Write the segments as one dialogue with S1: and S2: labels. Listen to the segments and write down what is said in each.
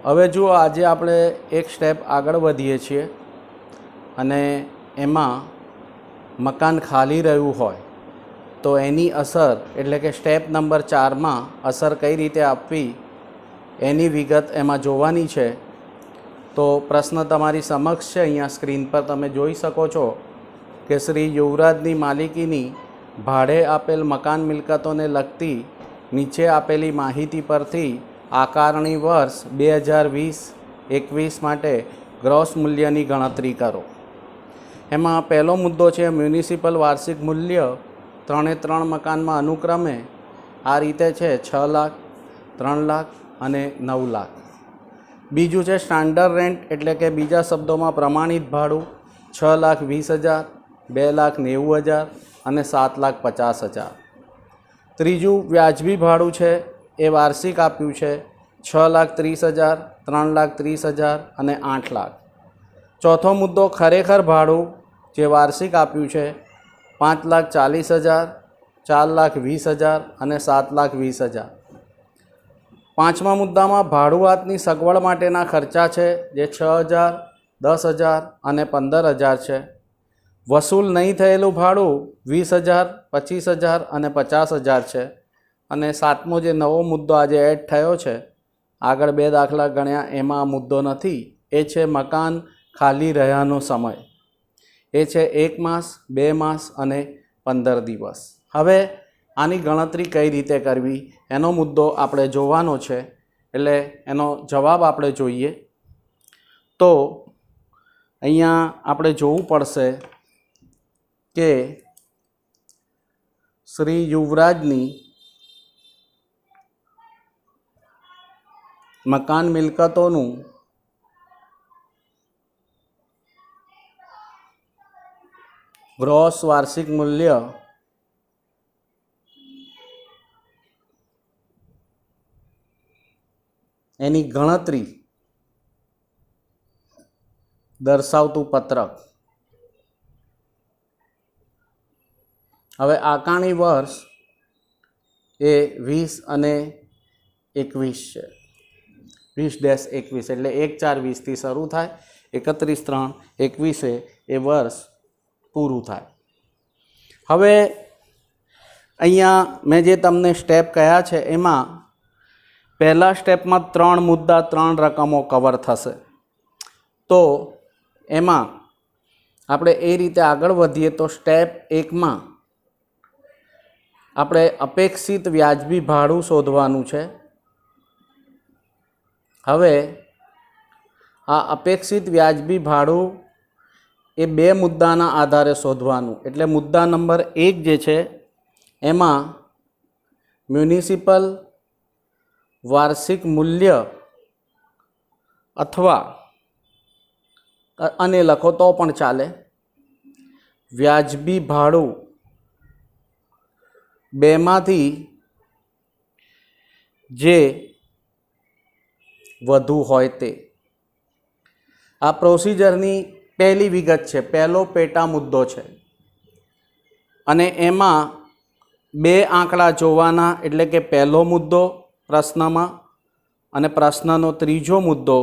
S1: હવે જુઓ, આજે આપણે એક સ્ટેપ આગળ વધીએ છીએ અને એમાં મકાન ખાલી રહ્યું હોય તો એની અસર એટલે કે સ્ટેપ નંબર 4માં અસર કઈ રીતે આપવી એની વિગત એમાં જોવાની છે। તો પ્રશ્ન તમારી સમક્ષ છે, અહીંયા સ્ક્રીન પર તમે જોઈ શકો છો કે શ્રી યુવરાજની માલિકીની ભાડે આપેલ મકાન મિલકતોને લગતી નીચે આપેલી માહિતી પરથી આકારણી વર્ષ 2020-21 માટે ગ્રોસ મૂલ્યની ગણતરી કરો। એમાં પહેલો મુદ્દો છે મ્યુનિસિપલ વાર્ષિક મૂલ્ય 3 મકાનમાં અનુક્રમે આ રીતે છે 6 લાખ, 3 લાખ અને 9 લાખ। બીજું છે સ્ટાન્ડર્ડ રેન્ટ એટલે કે બીજા શબ્દોમાં પ્રમાણિત ભાડું 6,20,000, 2,90,000 અને 7,50,000। ત્રીજું વ્યાજબી ભાડું છે એ વાર્ષિક આપ્યું છે 6,30,000, 3,30,000 અને 8 લાખ। ચોથો મુદ્દો ખરેખર ભાડું જે વાર્ષિક આપ્યું છે 5,40,000, 4,20,000 અને 7,20,000। પાંચમા મુદ્દામાં ભાડુઆતની સગવડ માટેના ખર્ચા છે જે 6,000, 10,000 અને 15,000 છે। વસૂલ નહીં થયેલું ભાડું 20,000, 25,000 અને 50,000 છે। અને સાતમો જે નવો મુદ્દો આજે એડ થયો છે, આગળ 2 દાખલા ગણ્યા એમાં આ મુદ્દો નથી, એ છે મકાન ખાલી રહ્યાનો સમય, એ છે 1 માસ, 2 માસ અને 15 દિવસ। હવે આની ગણતરી કઈ રીતે કરવી એનો મુદ્દો આપણે જોવાનો છે, એટલે એનો જવાબ આપણે જોઈએ। તો અહીંયા આપણે જોવું પડશે કે શ્રી યુવરાજની મકાન મિલકતોનું ગ્રોસ વાર્ષિક મૂલ્ય એની ગણતરી દર્શાવતું પત્રક। હવે આકારણી વર્ષ એ 20 અને 21 છે, 20-21 એટલે 1/4/20થી શરૂ થાય, 31/3/21 એ વર્ષ પૂરું થાય। હવે અહીંયા મેં જે તમને સ્ટેપ કહ્યા છે એમાં પહેલા સ્ટેપમાં 3 મુદ્દા 3 રકમો કવર થશે। તો એમાં આપણે એ રીતે આગળ વધીએ તો સ્ટેપ 1માં આપણે અપેક્ષિત વ્યાજબી ભાડું શોધવાનું છે। હવે આ અપેક્ષિત વ્યાજબી ભાડું એ 2 મુદ્દાના આધારે શોધવાનું, એટલે મુદ્દા નંબર 1 જે છે એમાં મ્યુનિસિપલ વાર્ષિક મૂલ્ય અથવા અને લખો તો પણ ચાલે, વ્યાજબી ભાડું 2માંથી જે વધુ હોય તે। આ પ્રોસિજરની પહેલી વિગત છે, પહેલો પેટા મુદ્દો છે અને એમાં 2 આંકડા જોવાના, એટલે કે પહેલો મુદ્દો પ્રશ્નમાં અને પ્રશ્નનો ત્રીજો મુદ્દો,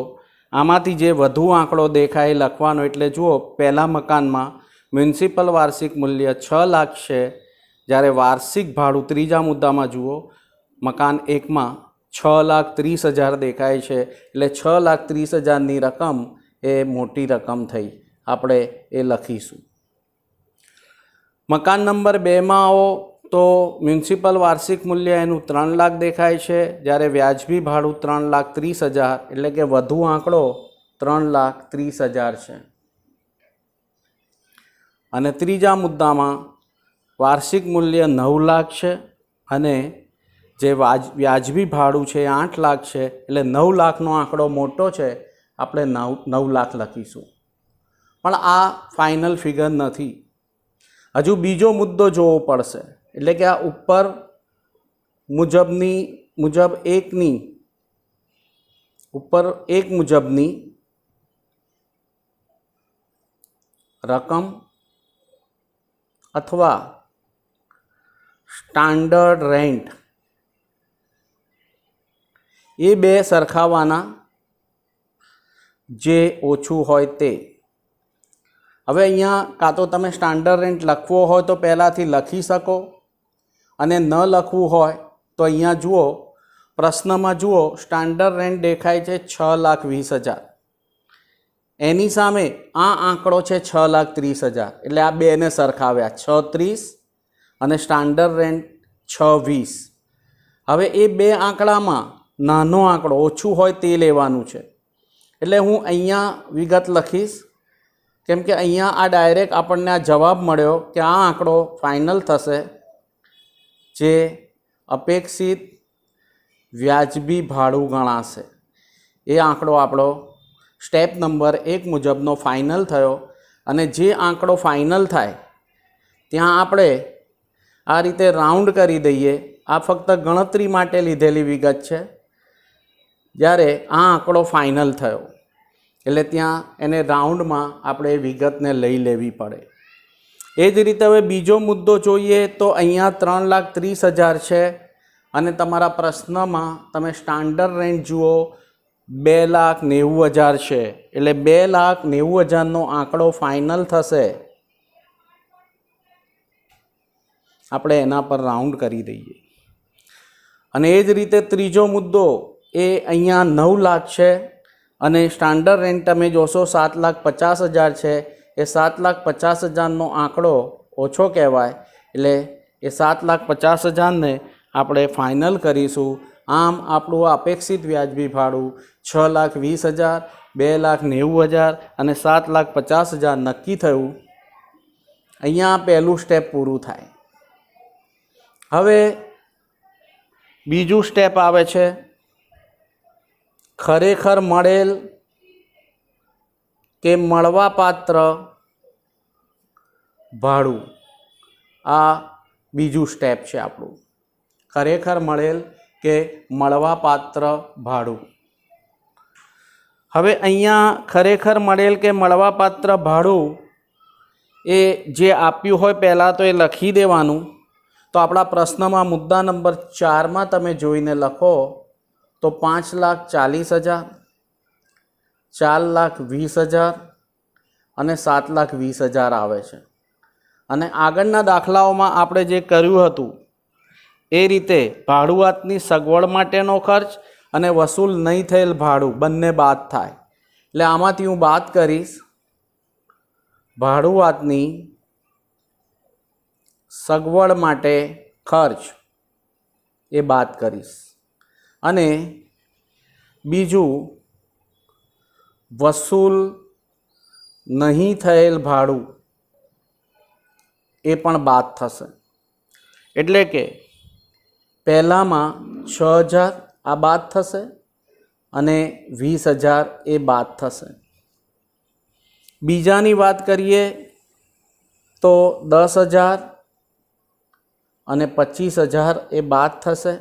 S1: આમાંથી જે વધુ આંકડો દેખાય લખવાનો। એટલે જુઓ, પહેલા મકાનમાં મ્યુનિસિપલ વાર્ષિક મૂલ્ય 6 લાખ છે, જ્યારે વાર્ષિક ભાડું ત્રીજા મુદ્દામાં જુઓ મકાન 1માં 6,30,000 દેખાય છે, એટલે 6,30,000ની રકમ એ મોટી રકમ થઈ, આપણે એ લખીશું। મકાન નંબર 2માં આવો તો મ્યુનિસિપલ વાર્ષિક મૂલ્ય એનું 3 લાખ દેખાય છે, જ્યારે વ્યાજબી ભાડું 3,30,000 એટલે કે વધુ આંકડો 3,30,000 છે। અને ત્રીજા મુદ્દામાં વાર્ષિક મૂલ્ય 9 લાખ છે અને જે વ્યાજબી ભાડું છે 8 લાખ છે, એટલે 9 લાખનો આંકડો મોટો છે, આપણે 9 લાખ લખીશું। પણ આ ફાઇનલ ફિગર નથી, હજુ બીજો મુદ્દો જોવો પડશે, એટલે કે આ ઉપર મુજબ 1 મુજબની રકમ અથવા સ્ટાન્ડર્ડ રેન્ટ એ બે સરખાવવાના જે ઓછું હોય તે। હવે અહીંયા કાં તો તમે સ્ટાન્ડર્ડ રેન્ટ લખવો હોય તો પહેલાંથી લખી શકો, અને ન લખવું હોય તો અહીંયા જુઓ, પ્રશ્નમાં જુઓ, સ્ટાન્ડર્ડ રેન્ટ દેખાય છે 6,20,000, એની સામે આ આંકડો છે 6,30,000, એટલે આ બેને સરખાવ્યા, 6,30 અને સ્ટાન્ડર્ડ રેન્ટ 6,20। હવે એ બે આંકડામાં નાનો આંકડો ઓછું હોય તે લેવાનું છે, એટલે હું અહીંયા વિગત લખીશ, કેમ કે અહીંયા આ ડાયરેક્ટ આપણને આ જવાબ મળ્યો કે આ આંકડો ફાઇનલ થશે, જે અપેક્ષિત વ્યાજબી ભાડું ગણાશે। એ આંકડો આપણો સ્ટેપ નંબર 1 મુજબનો ફાઇનલ થયો। અને જે આંકડો ફાઇનલ થાય ત્યાં આપણે આ રીતે રાઉન્ડ કરી દઈએ। આ ફક્ત ગણતરી માટે લીધેલી વિગત છે, જ્યારે આ આંકડો ફાઇનલ થયો એટલે ત્યાં એને રાઉન્ડમાં આપણે વિગતને લઈ લેવી પડે। એ જ રીતે હવે બીજો મુદ્દો જોઈએ તો અહીંયા 3,30,000 છે, અને તમારા પ્રશ્નમાં તમે સ્ટાન્ડર્ડ રેન્ટ જુઓ 2,90,000 છે, એટલે 2,90,000નો આંકડો ફાઇનલ થશે। આપણે એના પર રાઉન્ડ કરી દઈએ। અને એ જ રીતે ત્રીજો મુદ્દો એ અહીંયા 9 લાખ છે, અને સ્ટાન્ડર્ડ રેન્ટ તમે જોશો 7,50,000 છે, એ 7,50,000નો આંકડો ઓછો કહેવાય, એટલે એ 7,50,000ને આપણે ફાઇનલ કરીશું। આમ આપણું અપેક્ષિત વ્યાજબી ભાડું 6,20,000, 2,90,000 અને 7,50,000 નક્કી થયું। અહીંયા પહેલું સ્ટેપ પૂરું થાય। હવે બીજું સ્ટેપ આવે છે ખરેખર મળેલ કે મળવાપાત્ર ભાડું। આ બીજું સ્ટેપ છે આપણું, ખરેખર મળેલ કે મળવાપાત્ર ભાડું। હવે અહીંયા ખરેખર મળેલ કે મળવાપાત્ર ભાડું એ જે આપ્યું હોય પહેલાં તો એ લખી દેવાનું। તો આપણા પ્રશ્નમાં મુદ્દા નંબર 4માં તમે જોઈને લખો તો 5,40,000, 4,20,000 અને 7,20,000 આવે છે। અને આગળના દાખલાઓમાં આપણે જે કર્યું હતું એ રીતે ભાડુઆતની સગવડ માટેનો ખર્ચ અને વસૂલ નહીં થયેલ ભાડું બંને બાદ થાય। એટલે આમાંથી હું બાદ કરીશ ભાડુઆતની સગવડ માટે ખર્ચ, એ બાદ કરીશ, અને બીજું વસૂલ નહીં થયેલ ભાડું એ પણ બાદ થશે। એટલે કે પહેલામાં 6,000 આ બાદ થશે અને 20,000 એ બાદ થશે। બીજાની વાત કરીએ તો 10,000 અને 25,000 એ બાદ થશે।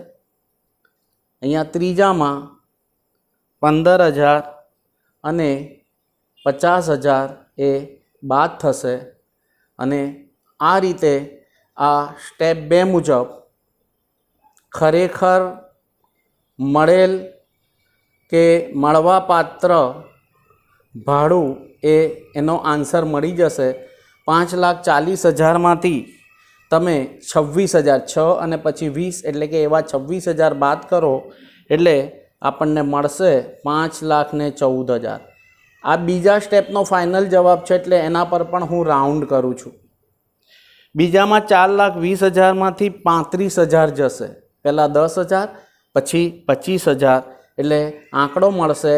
S1: અહીંયા ત્રીજામાં 15,000 અને 50,000 એ બાદ થશે। અને આ રીતે આ સ્ટેપ 2 મુજબ ખરેખર મળેલ કે મળવાપાત્ર ભાડું એ એનો આન્સર મળી જશે। 5,40,000માંથી તમે 26,000, 6 અને પછી 20 એટલે કે એવા 26,000 બાદ કરો એટલે આપણને મળશે 5,14,000। આ બીજા સ્ટેપનો ફાઇનલ જવાબ છે, એટલે એના પર પણ હું રાઉન્ડ કરું છું। બીજામાં 4,20,000માંથી 35,000 જશે, પહેલાં 10,000 પછી 25,000, એટલે આંકડો મળશે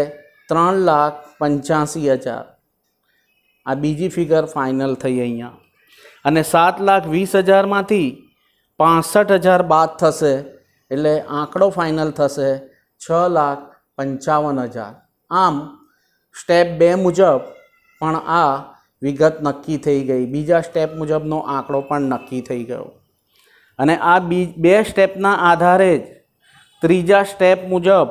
S1: 3,85,000। આ બીજી ફિગર ફાઇનલ થઈ અહીંયા। અને 7,20,000માંથી 65,000 બાદ થશે, એટલે આંકડો ફાઇનલ થશે 6,55,000। આમ સ્ટેપ 2 મુજબ પણ આ વિગત નક્કી થઈ ગઈ, બીજા સ્ટેપ મુજબનો આંકડો પણ નક્કી થઈ ગયો। અને આ બે સ્ટેપના આધારે જ ત્રીજા સ્ટેપ મુજબ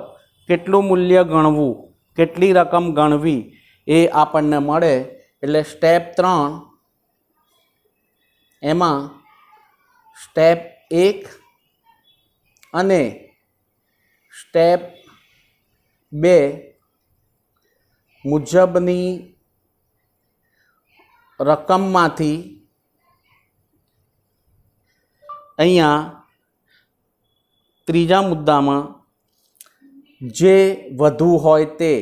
S1: કેટલું મૂલ્ય ગણવું, કેટલી રકમ ગણવી એ આપણને મળે। એટલે સ્ટેપ 3 એમાં સ્ટેપ 1 અને સ્ટેપ 2 મુજબની રકમમાંથી અહીંયા ત્રીજા મુદ્દામાં જે વધુ હોય તે,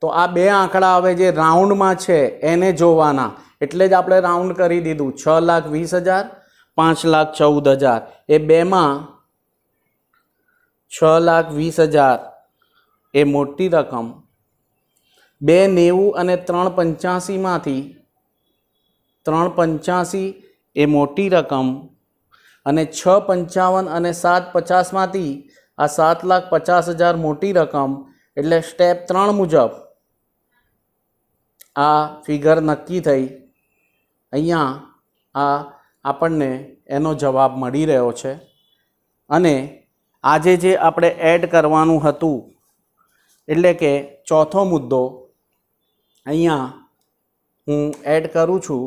S1: તો આ બે આંકડા હવે જે રાઉન્ડમાં છે એને જોવાના, એટલે જ આપણે રાઉન્ડ કરી દીધું 6,20,000, 5,14,000, એ બેમાં 6,20,000 એ મોટી રકમ, 2,90 અને 3,85માંથી 3,85 એ મોટી રકમ, અને 6,55 અને 7,50માંથી આ 7,50,000 મોટી રકમ. એટલે સ્ટેપ 3 મુજબ આ ફિગર નક્કી થઈ. અહીંયા આ આપણને એનો જવાબ મળી રહ્યો છે. અને આજે જે આપણે એડ કરવાનું હતું, એટલે કે ચોથો મુદ્દો અહીંયા હું એડ કરું છું,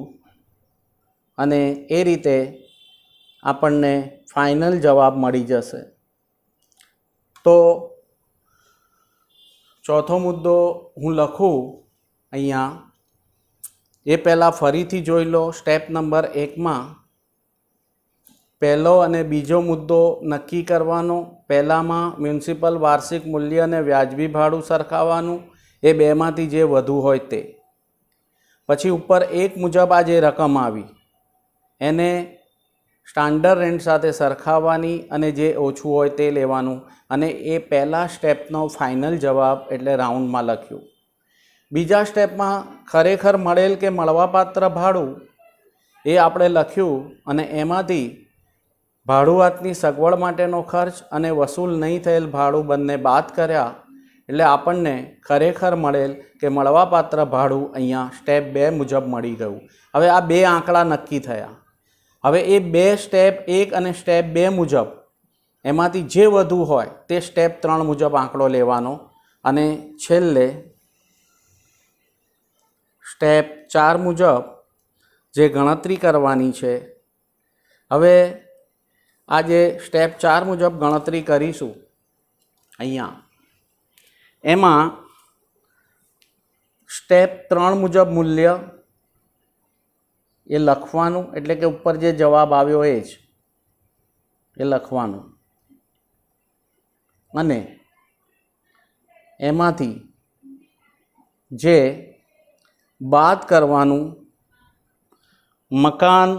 S1: અને એ રીતે આપણને ફાઇનલ જવાબ મળી જશે. તો ચોથો મુદ્દો હું લખું અહીંયા, એ પહેલાં ફરીથી જોઈ લો. સ્ટેપ નંબર 1માં પહેલો અને બીજો મુદ્દો નક્કી કરવાનો. પહેલામાં મ્યુનિસિપલ વાર્ષિક મૂલ્ય અને વ્યાજબી ભાડું સરખાવવાનું, એ બેમાંથી જે વધુ હોય તે. પછી ઉપર એક મુજબ આ જે રકમ આવી એને સ્ટાન્ડર્ડ રેન્ટ સાથે સરખાવવાની, અને જે ઓછું હોય તે લેવાનું, અને એ પહેલા સ્ટેપનો ફાઇનલ જવાબ એટલે રાઉન્ડમાં લખ્યું. બીજા સ્ટેપમાં ખરેખર મળેલ કે મળવાપાત્ર ભાડું એ આપણે લખ્યું, અને એમાંથી ભાડુઆતની સગવડ માટેનો ખર્ચ અને વસૂલ નહીં થયેલ ભાડું બંને બાદ કર્યા, એટલે આપણને ખરેખર મળેલ કે મળવાપાત્ર ભાડું અહીંયા સ્ટેપ 2 મુજબ મળી ગયું. હવે આ બે આંકડા નક્કી થયા. હવે એ બે સ્ટેપ 1 અને સ્ટેપ 2 મુજબ એમાંથી જે વધુ હોય તે સ્ટેપ 3 મુજબ આંકડો લેવાનો, અને છેલ્લે સ્ટેપ 4 મુજબ જે ગણતરી કરવાની છે. હવે આ જે સ્ટેપ 4 મુજબ ગણતરી કરીશું અહીંયા, એમાં સ્ટેપ 3 મુજબ મૂલ્ય એ લખવાનું, એટલે કે ઉપર જે જવાબ આવ્યો એ જ એ લખવાનું, અને એમાંથી જે બાદ કરવાનું મકાન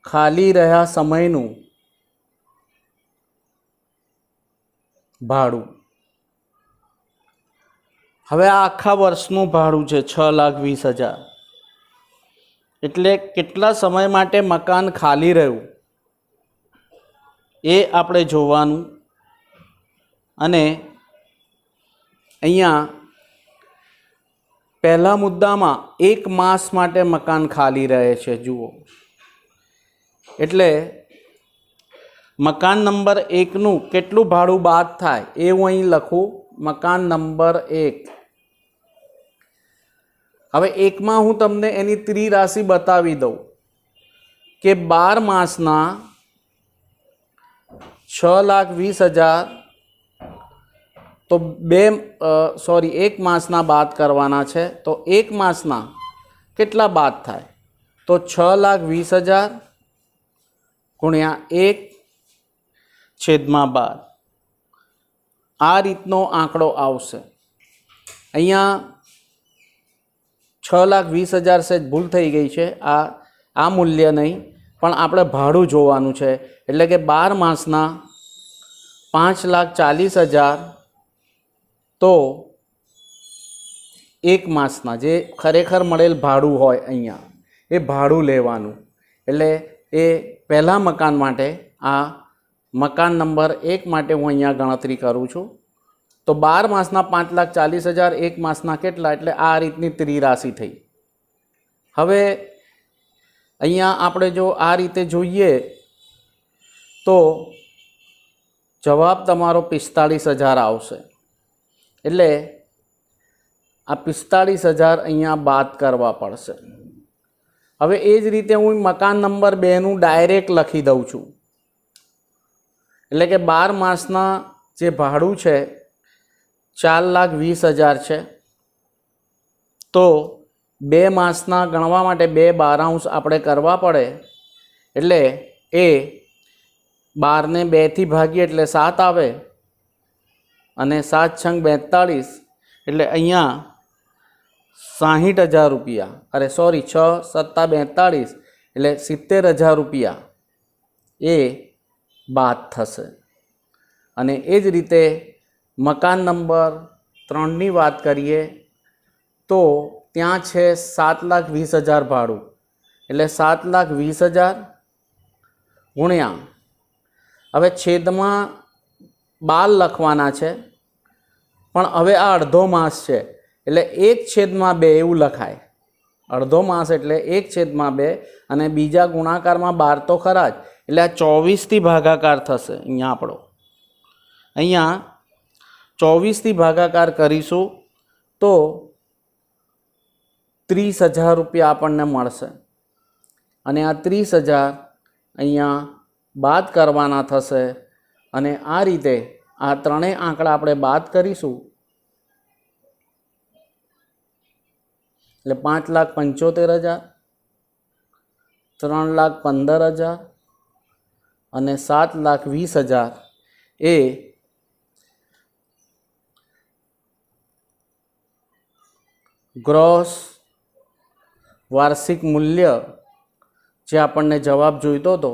S1: ખાલી રહ્યા સમયનું ભાડું. હવે આ આખા વર્ષનું ભાડું છે 6,20,000, એટલે કેટલા સમય માટે મકાન ખાલી રહ્યું એ આપણે જોવાનું. અને અહીંયા પહેલા મુદ્દામાં 1 માસ માટે મકાન ખાલી રહે છે, જુઓ. એટલે મકાન નંબર 1નું કેટલું ભાડું બાદ થાય એ હું અહીં લખું. મકાન નંબર 1. હવે 1માં હું તમને એની ત્રિરાશિ બતાવી દઉં કે 12 માસના 6,20,000, તો 1 માસના બાદ કરવાના છે. તો 1 માસના કેટલા બાદ થાય? તો 6,20,000 ગુણ્યા 1/12. આ રીતનો આંકડો આવશે. અહીંયા 6,20,000 સેજ ભૂલ થઈ ગઈ છે, આ મૂલ્ય નહીં, પણ આપણે ભાડું જોવાનું છે. એટલે કે 12 માસના 5,40,000, તો 1 માસના જે ખરેખર મળેલ ભાડું હોય અહીંયા એ ભાડું લેવાનું. એટલે એ પહેલા મકાન માટે, આ મકાન નંબર 1 માટે હું અહીંયા ગણતરી કરું છું. તો 12 માસના 5,40,000, 1 માસના કેટલા, એટલે આ રીતની ત્રિરાશિ થઈ. હવે અહીંયા આપણે જો આ રીતે જોઈએ તો જવાબ તમારો 45,000 આવશે. એટલે આ 45,000 અહીંયા બાદ કરવા પડશે. હવે એ જ રીતે હું મકાન નંબર 2નું ડાયરેક્ટ લખી દઉં છું. એટલે કે 12 માસના જે ભાડું છે 4,20,000 છે, તો 2 માસના ગણવા માટે 2 12 આપણે કરવા પડે, એટલે એ 12 ને 2 થી ભાગીએ એટલે 7 આવે, અને 7 છંગ 42 એટલે અહીંયા 60,000 રૂપિયા, અરે સોરી 6 સત્તા 42 એટલે 70,000 રૂપિયા એ બાદ થશે. અને એ જ રીતે મકાન નંબર 3ની વાત કરીએ તો ત્યાં છે 7,20,000 ભાડું, એટલે 7,20,000 ગુણ્યા, હવે છેદમાં 12 લખવાના છે, પણ હવે આ અડધો માસ છે એટલે 1/2 એવું લખાય. અડધો માસ એટલે 1/2 અને બીજા ગુણાકારમાં 12 તો ખરા જ, એટલે આ 24થી ભાગાકાર થશે. અહીંયા 24થી ભાગાકાર કરીશું તો 30,000 રૂપિયા આપણને મળશે, અને આ 30,000 અહીંયા બાદ કરવાના થશે, અને આ રીતે આ ત્રણેય આંકડા આપણે બાદ કરીશું એટલે 5,75,000, 3,15,000 અને 7,20,000 એ ગ્રોસ વાર્ષિક મૂલ્ય જે આપણને જવાબ જોઈતો હતો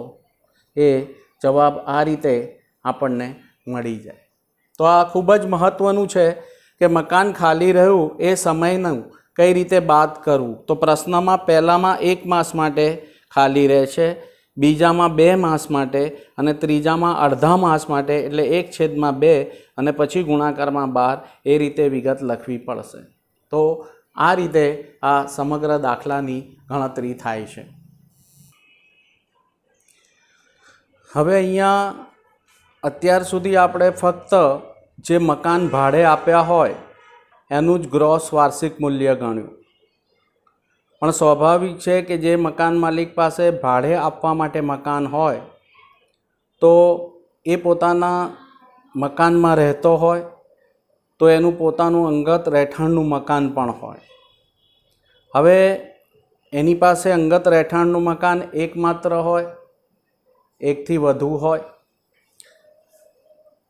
S1: એ જવાબ આ રીતે આપણને મળી જાય. તો આ ખૂબ જ મહત્ત્વનું છે કે મકાન ખાલી રહ્યું એ સમયનું કઈ રીતે બાદ કરવું. તો પ્રશ્નમાં પહેલામાં 1 માસ માટે ખાલી રહે છે, બીજામાં 2 માસ માટે અને ત્રીજામાં અડધા માસ માટે, એટલે 1/2 અને પછી ગુણાકારમાં 12, એ રીતે વિગત લખવી પડશે. તો આ રીતે આ સમગ્ર દાખલાની ગણતરી થાય છે. હવે અહીંયા અત્યાર સુધી આપણે ફક્ત જે મકાન ભાડે આપ્યા હોય એનું જ ગ્રોસ વાર્ષિક મૂલ્ય ગણ્યું, પણ સ્વાભાવિક છે કે જે મકાન માલિક પાસે ભાડે આપવા માટે મકાન હોય તો એ પોતાના મકાનમાં રહેતો હોય તો એનું પોતાનું અંગત રહેઠાણનું મકાન પણ હોય. હવે એની પાસે અંગત રહેઠાણનું મકાન એકમાત્ર હોય, એકથી વધુ હોય.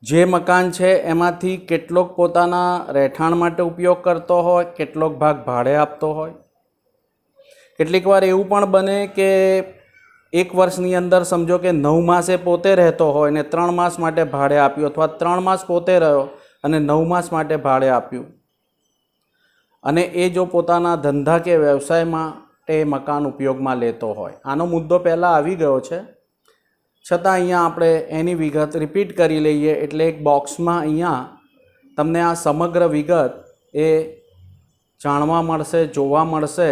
S1: જે મકાન છે એમાંથી કેટલોક પોતાના રહેઠાણ માટે ઉપયોગ કરતો હોય, કેટલોક ભાગ ભાડે આપતો હોય. કેટલીક વાર એવું પણ બને કે 1 વર્ષની અંદર સમજો કે 9 માસ એ પોતે રહેતો હોય ને 3 માસ માટે ભાડે આપ્યું, અથવા 3 માસ પોતે રહ્યો અને 9 માસ માટે ભાડે આપ્યું, અને એ જો પોતાના ધંધા કે વ્યવસાય માટે મકાન ઉપયોગમાં લેતો હોય. આનો મુદ્દો પહેલાં આવી ગયો છે, છતાં અહીંયા આપણે એની વિગત રિપીટ કરી લઈએ, એટલે એક બોક્સમાં અહીંયા તમને આ સમગ્ર વિગત એ જાણવા મળશે, જોવા મળશે,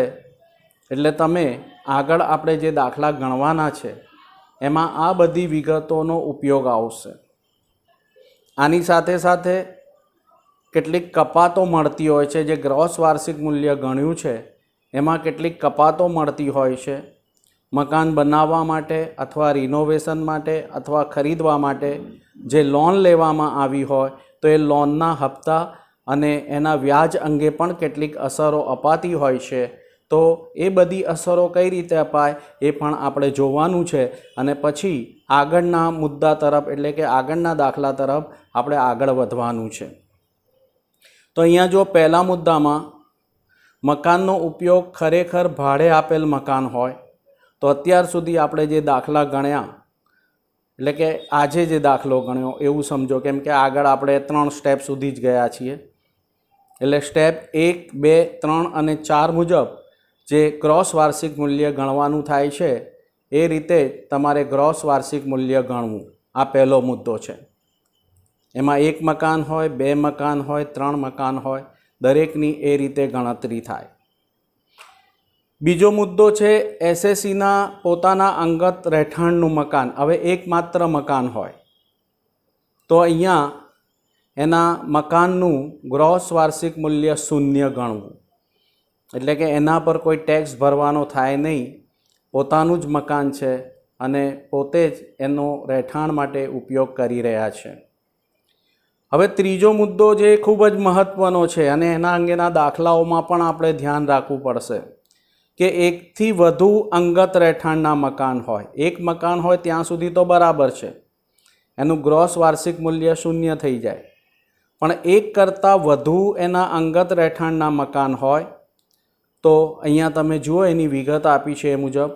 S1: એટલે તમે આગળ આપણે જે દાખલા ગણવાના છે એમાં આ બધી વિગતોનો ઉપયોગ આવશે. આની સાથે સાથે કેટલીક કપાતો મળતી હોય છે, જે ગ્રોસ વાર્ષિક મૂલ્ય ગણ્યું છે એમાં કેટલીક કપાતો મળતી હોય છે. મકાન બનાવવા માટે અથવા રિનોવેશન માટે અથવા ખરીદવા માટે જે લોન લેવામાં આવી હોય તો એ લોનના હપ્તા અને એના વ્યાજ અંગે પણ કેટલીક અસરો અપાતી હોય છે. તો એ બધી અસરો કઈ રીતે અપાય એ પણ આપણે જોવાનું છે, અને પછી આગળના મુદ્દા તરફ એટલે કે આગળના દાખલા તરફ આપણે આગળ વધવાનું છે. તો અહીંયા જો પહેલા મુદ્દામાં મકાનનો ઉપયોગ ખરેખર ભાડે આપેલ મકાન હોય તો અત્યાર સુધી આપણે જે દાખલા ગણ્યા, એટલે કે આજે જે દાખલો ગણ્યો એવું સમજો, કેમ કે આગળ આપણે 3 સ્ટેપ સુધી જ ગયા છીએ. એટલે સ્ટેપ 1, 2, 3 અને 4 મુજબ જે ગ્રોસ વાર્ષિક મૂલ્ય ગણવાનું થાય છે એ રીતે તમારે ગ્રોસ વાર્ષિક મૂલ્ય ગણવું. આ પહેલો મુદ્દો છે. એમાં 1 મકાન હોય, 2 મકાન હોય, 3 મકાન હોય, દરેકની એ રીતે ગણતરી થાય. બીજો મુદ્દો છે એસએસસીના પોતાના અંગત રહેઠાણનું મકાન. હવે એકમાત્ર મકાન હોય તો અહીંયા એના મકાનનું ગ્રોસ વાર્ષિક મૂલ્ય 0 ગણવું, એટલે કે એના પર કોઈ ટેક્સ ભરવાનો થાય નહીં, પોતાનું જ મકાન છે અને પોતે જ એનો રહેઠાણ માટે ઉપયોગ કરી રહ્યા છે. હવે ત્રીજો મુદ્દો જે ખૂબ જ મહત્ત્વનો છે અને એના અંગેના દાખલાઓમાં પણ આપણે ધ્યાન રાખવું પડશે કે એકથી વધુ અંગત રહેઠાણના મકાન હોય. એક મકાન હોય ત્યાં સુધી તો બરાબર છે, એનું ગ્રોસ વાર્ષિક મૂલ્ય 0 થઈ જાય. પણ એક કરતાં વધુ એના અંગત રહેઠાણના મકાન હોય તો અહીંયા તમે જુઓ એની વિગત આપી છે એ મુજબ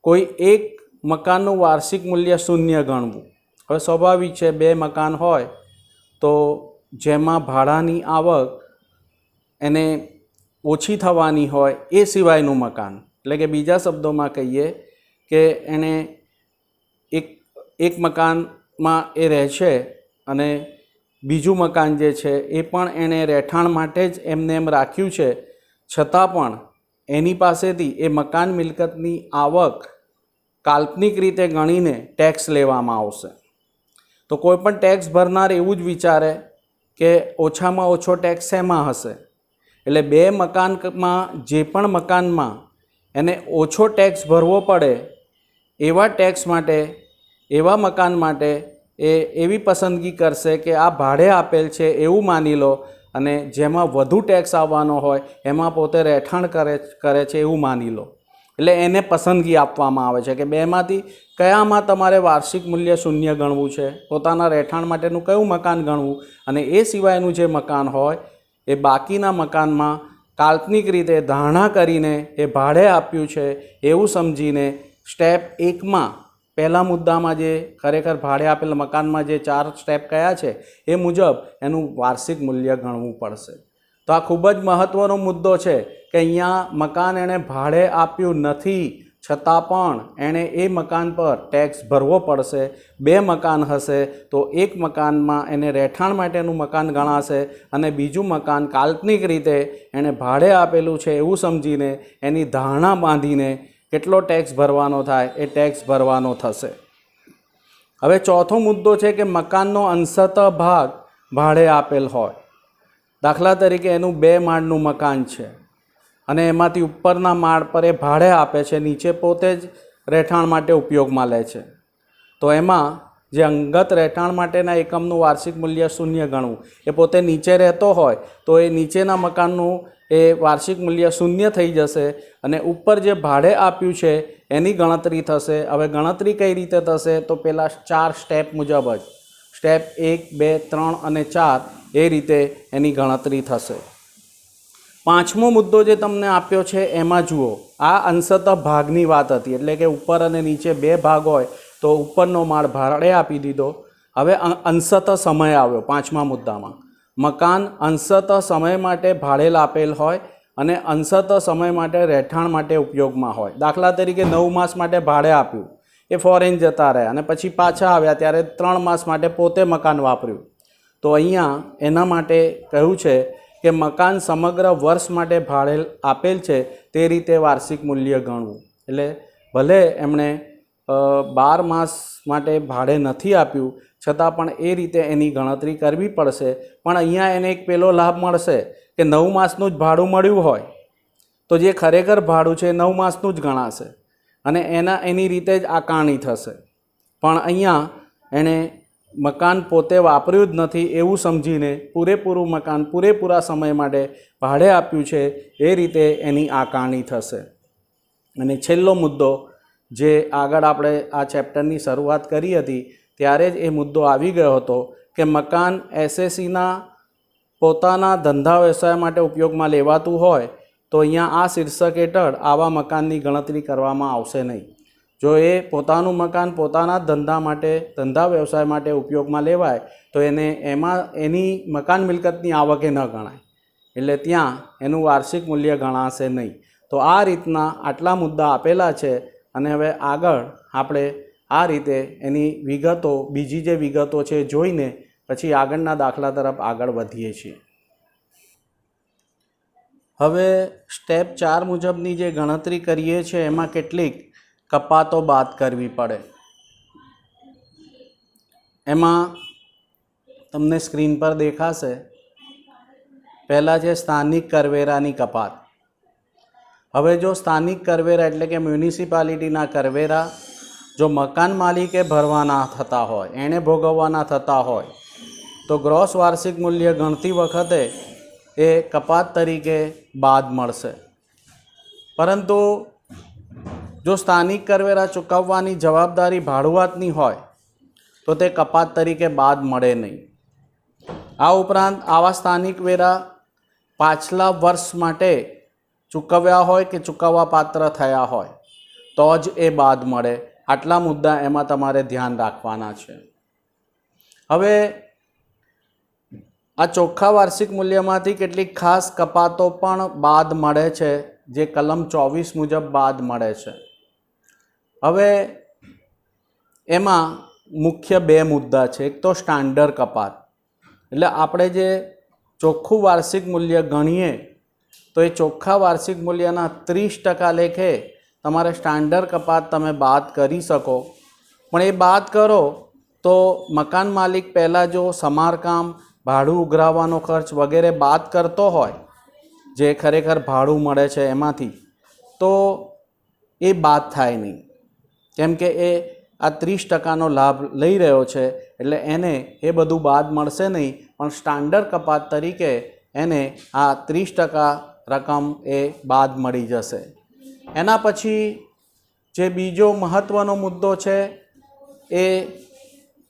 S1: કોઈ એક મકાનનું વાર્ષિક મૂલ્ય 0 ગણવું. હવે સ્વાભાવિક છે, 2 મકાન હોય તો જેમાં ભાડાની આવક એને ઓછી થવાની હોય એ સિવાયનું મકાન, એટલે કે બીજા શબ્દોમાં કહીએ કે એને એક મકાનમાં એ રહે છે અને બીજું મકાન જે છે એ પણ એણે રહેઠાણ માટે જ એમને એમ રાખ્યું છે, છતાં પણ એની પાસેથી એ મકાન મિલકતની આવક કાલ્પનિક રીતે ગણીને ટેક્સ લેવામાં આવશે. તો કોઈ પણ ટેક્સ ભરનાર એવું જ વિચારે કે ઓછામાં ઓછો ટેક્સ શેમાં હશે, એટલે 2 મકાનમાં જે પણ મકાનમાં એને ઓછો ટેક્સ ભરવો પડે એવા ટેક્સ માટે, એવા મકાન માટે એ એવી પસંદગી કરશે કે આ ભાડે આપેલ છે એવું માની લો, અને જેમાં વધુ ટેક્સ આવવાનો હોય એમાં પોતે રહેઠાણ કરે છે એવું માની લો. એટલે એને પસંદગી આપવામાં આવે છે કે 2માંથી કયામાં તમારે વાર્ષિક મૂલ્ય 0 ગણવું છે, પોતાના રહેઠાણ માટેનું કયું મકાન ગણવું, અને એ સિવાયનું જે મકાન હોય એ બાકીના મકાનમાં કાલ્પનિક રીતે ધારણા કરીને એ ભાડે આપ્યું છે એવું સમજીને સ્ટેપ 1માં પહેલા મુદ્દામાં જે ખરેખર ભાડે આપેલ મકાનમાં જે 4 સ્ટેપ કયા છે એ મુજબ એનું વાર્ષિક મૂલ્ય ગણવું પડશે. તો આ ખૂબ જ મહત્ત્વનો મુદ્દો છે કે અહીંયા મકાન એણે ભાડે આપ્યું નથી, છતાં પણ એણે એ મકાન પર ટેક્સ ભરવો પડશે. 2 મકાન હશે તો એક મકાનમાં એને રહેઠાણ માટેનું મકાન ગણાશે અને બીજું મકાન કાલ્પનિક રીતે એણે ભાડે આપેલું છે એવું સમજીને એની ધારણા બાંધીને કેટલો ટેક્સ ભરવાનો થાય એ ટેક્સ ભરવાનો થશે. હવે ચોથો મુદ્દો છે કે મકાનનો અંશતઃ ભાગ ભાડે આપેલ હોય. દાખલા તરીકે એનું 2 માળનું મકાન છે અને એમાંથી ઉપરના માળ પર એ ભાડે આપે છે, નીચે પોતે જ રહેઠાણ માટે ઉપયોગમાં લે છે. તો એમાં જે અંગત રહેઠાણ માટેના એકમનું વાર્ષિક મૂલ્ય 0 ગણવું, એ પોતે નીચે રહેતો હોય તો એ નીચેના મકાનનું એ વાર્ષિક મૂલ્ય 0 થઈ જશે અને ઉપર જે ભાડે આપ્યું છે એની ગણતરી થશે. હવે ગણતરી કઈ રીતે થશે તો પેલા 4 સ્ટેપ મુજબ જ, સ્ટેપ 1, 2, 3 અને 4 એ રીતે એની ગણતરી થશે. 5મો મુદ્દો જે તમને આપ્યો છે એમાં જુઓ, આ અંશતઃ ભાગની વાત હતી, એટલે કે ઉપર અને નીચે 2 ભાગ હોય તો ઉપરનો માળ ભાડે આપી દીધો. હવે અંશતઃ સમય આવ્યો 5મા મુદ્દામાં. મકાન અંશતઃ સમય માટે ભાડે આપેલ હોય અને અંશતઃ સમય માટે રહેઠાણ માટે ઉપયોગમાં હોય. દાખલા તરીકે 9 માસ માટે ભાડે આપ્યું, એ ફોરેન જતા રહ્યા અને પછી પાછા આવ્યા ત્યારે 3 માસ માટે પોતે મકાન વાપર્યું. તો અહીંયા એના માટે કહ્યું છે કે મકાન સમગ્ર વર્ષ માટે ભાડે આપેલ છે તે રીતે વાર્ષિક મૂલ્ય ગણવું. એટલે ભલે એમણે 12 માસ માટે ભાડે નથી આપ્યું, છતાં પણ એ રીતે એની ગણતરી કરવી પડશે. પણ અહીંયા એને એક પેલો લાભ મળશે કે 9 માસનું જ ભાડું મળ્યું હોય તો જે ખરેખર ભાડું છે 9 માસનું જ ગણાશે અને એની રીતે જ આકારણી થશે. પણ અહીંયા એણે મકાન પોતે વાપર્યું જ નથી એવું સમજીને પૂરેપૂરું મકાન પૂરેપૂરા સમય માટે ભાડે આપ્યું છે એ રીતે એની આકારણી થશે. અને છેલ્લો મુદ્દો જે આગળ આપણે આ ચેપ્ટરની શરૂઆત કરી હતી ત્યારે જ એ મુદ્દો આવી ગયો હતો કે મકાન એસએસીના પોતાના ધંધા વ્યવસાય માટે ઉપયોગમાં લેવાતું હોય તો અહીંયા આ શીર્ષક હેઠળ આવા મકાનની ગણતરી કરવામાં આવશે નહીં. જો એ પોતાનું મકાન પોતાના ધંધા માટે, ધંધા વ્યવસાય માટે ઉપયોગમાં લેવાય તો એને એમાં એની મકાન મિલકતની આવકે ન ગણાય, એટલે ત્યાં એનું વાર્ષિક મૂલ્ય ગણાશે નહીં. તો આ રીતના આટલા મુદ્દા આપેલા છે અને હવે આગળ આપણે આ રીતે એની વિગતો, બીજી જે વિગતો છે જોઈને પછી આગળના દાખલા તરફ આગળ વધીએ છીએ. હવે સ્ટેપ 4 મુજબની જે ગણતરી કરીએ છીએ એમાં કેટલીક કપાતો બાદ કરવી પડે. એમાં તમને સ્ક્રીન પર દેખાશે, પહેલાં છે સ્થાનિક કરવેરાની કપાત. હવે જો સ્થાનિક કરવેરા એટલે કે મ્યુનિસિપાલિટીના કરવેરા જો મકાન માલિકે ભરવાના થતા હોય, એણે ભોગવવાના થતા હોય તો ગ્રોસ વાર્ષિક મૂલ્ય ગણતી વખતે એ કપાત તરીકે બાદ મળશે. પરંતુ જો સ્થાનિક કરવેરા ચૂકવવાની જવાબદારી ભાડુઆતની હોય તો તે કપાત તરીકે બાદ મળે નહીં. આ ઉપરાંત આવા સ્થાનિક વેરા પાછલા વર્ષ માટે ચૂકવ્યા હોય કે ચૂકવવા પાત્ર થયા હોય તો જ એ બાદ મળે. આટલા મુદ્દા એમાં તમારે ધ્યાન રાખવાના છે. હવે આ ચોખ્ખા વાર્ષિક મૂલ્યમાંથી કેટલીક ખાસ કપાતો પણ બાદ મળે છે, જે કલમ 24 મુજબ બાદ મળે છે. હવે એમાં મુખ્ય બે મુદ્દા છે. એક તો સ્ટાન્ડર્ડ કપાત, એટલે આપણે જે ચોખ્ખું વાર્ષિક મૂલ્ય ગણીએ તો એ ચોખ્ખા વાર્ષિક મૂલ્યના 30% લેખે તમારે સ્ટાન્ડર્ડ કપાત તમે બાદ કરી શકો. પણ એ બાદ કરો તો મકાન માલિક પહેલાં જો સમારકામ, ભાડું ઉઘરાવવાનો ખર્ચ વગેરે બાદ કરતો હોય, જે ખરેખર ભાડું મળે છે એમાંથી, તો એ બાદ થાય નહીં. કેમ કે એ આ 30%નો લાભ લઈ રહ્યો છે, એટલે એને એ બધું બાદ મળશે નહીં. પણ સ્ટાન્ડર્ડ કપાત તરીકે એને આ 30% રકમ એ બાદ મળી જશે. એના પછી જે બીજો મહત્ત્વનો મુદ્દો છે એ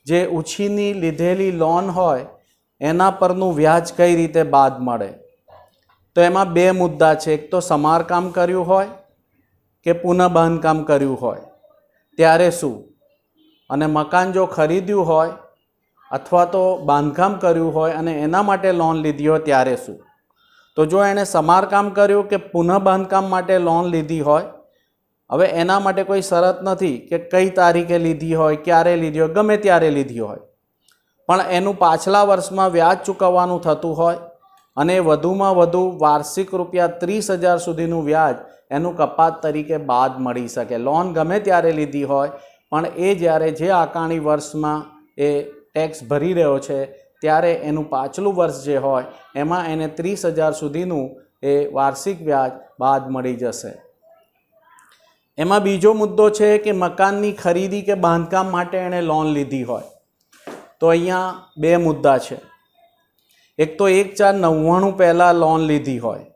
S1: જે ઉછીની લીધેલી લોન હોય એના પરનું વ્યાજ કઈ રીતે બાદ મળે. તો એમાં બે મુદ્દા છે. એક તો સમારકામ કર્યું હોય કે પુનઃ બાંધકામ કર્યું હોય ત્યારે શું, અને મકાન જો ખરીદ્યું હોય અથવા તો બાંધકામ કર્યું હોય અને એના માટે લોન લીધી હોય ત્યારે શું. તો જો એણે સમારકામ કર્યું કે પુનઃ બાંધકામ માટે લોન લીધી હોય, હવે એના માટે કોઈ શરત નથી કે કઈ તારીખે લીધી હોય, ક્યારે લીધી હોય, ગમે ત્યારે લીધી હોય, પણ એનું પાછલા વર્ષમાં વ્યાજ ચૂકવવાનું થતું હોય અને વધુમાં વધુ વાર્ષિક ₹30,000 સુધીનું વ્યાજ એનું કપાત તરીકે બાદ મળી શકે. લોન ગમે ત્યારે લીધી હોય, પણ એ જ્યારે જે આકારણી વર્ષમાં એ ટેક્સ ભરી રહ્યો છે ત્યારે એનું પાછલું વર્ષ જે હોય એમાં એને 30,000 સુધીનું એ વાર્ષિક વ્યાજ બાદ મળી જશે. એમાં બીજો મુદ્દો છે કે મકાનની ખરીદી કે બાંધકામ માટે એણે લોન લીધી હોય. તો અહીંયા બે મુદ્દા છે. એક તો 1/4/99 પહેલાં લોન લીધી હોય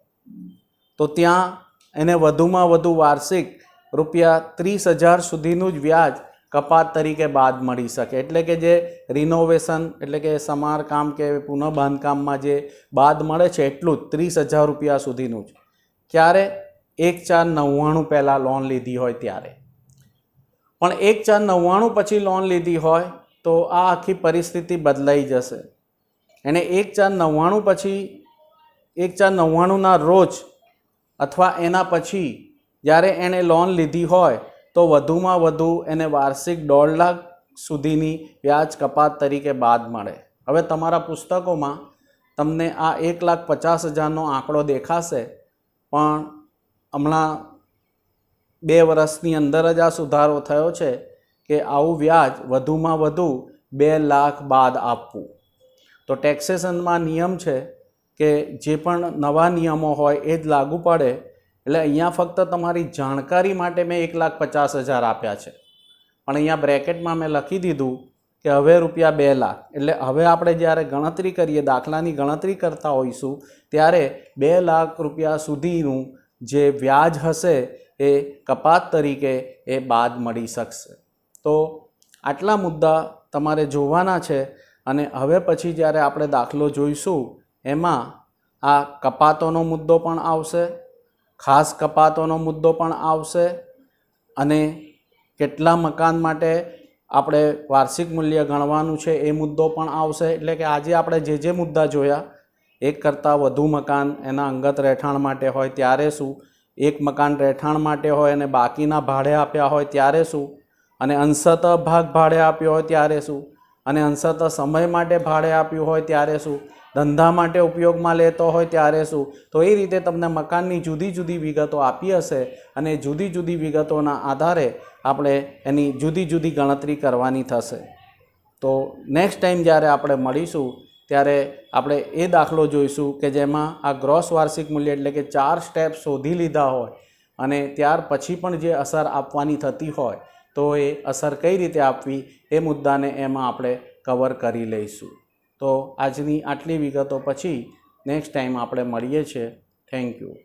S1: તો ત્યાં એને વધુમાં વધુ વાર્ષિક ₹30,000 સુધીનું જ વ્યાજ કપાત તરીકે બાદ મળી શકે. એટલે કે જે રિનોવેશન એટલે કે સમારકામ કે પુનઃ બાંધકામમાં જે બાદ મળે છે એટલું જ ₹30,000 સુધીનું જ. ક્યારે? 1/4/99 પહેલાં લોન લીધી હોય ત્યારે. પણ 1/4/99 પછી લોન લીધી હોય તો આ આખી પરિસ્થિતિ બદલાઈ જશે. એને 1/4/99 પછી 1/4/99ના રોજ અથવા એના પછી જ્યારે એણે લોન લીધી હોય તો વધુમાં વધુ એને વાર્ષિક 1.5 લાખ સુધીની વ્યાજ કપાત તરીકે બાદ મળે. હવે તમારા પુસ્તકોમાં તમને આ 1,50,000નો આંકડો દેખાશે, પણ હમણાં 2 વર્ષની અંદર જ આ સુધારો થયો છે કે આવું વ્યાજ વધુમાં વધુ 2 લાખ બાદ આપવું. તો ટેક્સેશનમાં નિયમ છે કે જે પણ નવા નિયમો હોય એ જ લાગુ પડે. એટલે અહીંયા ફક્ત તમારી જાણકારી માટે મેં 1,50,000 આપ્યા છે, પણ અહીંયા બ્રેકેટમાં મેં લખી દીધું કે હવે ₹2 લાખ. એટલે હવે આપણે જ્યારે ગણતરી કરીએ, દાખલાની ગણતરી કરતા હોઈશું ત્યારે ₹2 લાખ સુધીનું જે વ્યાજ હશે એ કપાત તરીકે એ બાદ મળી શકશે. તો આટલા મુદ્દા તમારે જોવાના છે. અને હવે પછી જ્યારે આપણે દાખલો જોઈશું એમાં આ કપાતોનો મુદ્દો પણ આવશે, ખાસ કપાતોનો મુદ્દો પણ આવશે, અને કેટલા મકાન માટે આપણે વાર્ષિક મૂલ્ય ગણવાનું છે એ મુદ્દો પણ આવશે. એટલે કે આજે આપણે જે મુદ્દા જોયા, એક કરતાં વધુ મકાન એના અંગત રહેઠાણ માટે હોય ત્યારે શું, એક મકાન રહેઠાણ માટે હોય અને બાકીના ભાડે આપ્યા હોય ત્યારે શું, અને અંશતઃ ભાગ ભાડે આપ્યો હોય ત્યારે શું, અને અંશતઃ સમય માટે ભાડે આપ્યું હોય ત્યારે શું, ધંધા માટે ઉપયોગમાં લેતો હોય ત્યારે શું. તો એ રીતે તમને મકાનની જુદી જુદી વિગતો આપી હશે અને જુદી જુદી વિગતોના આધારે આપણે એની જુદી જુદી ગણતરી કરવાની થશે. તો નેક્સ્ટ ટાઈમ જ્યારે આપણે મળીશું ત્યારે આપણે એ દાખલો જોઈશું કે જેમાં આ ગ્રોસ વાર્ષિક મૂલ્ય એટલે કે 4 સ્ટેપ શોધી લીધા હોય અને ત્યાર પછી પણ જે અસર આપવાની થતી હોય તો એ અસર કઈ રીતે આપવી એ મુદ્દાને એમાં આપણે કવર કરી લઈશું. તો આજની આટલી વિગતો પછી નેક્સ્ટ ટાઈમ આપણે મળીએ છીએ. Thank you.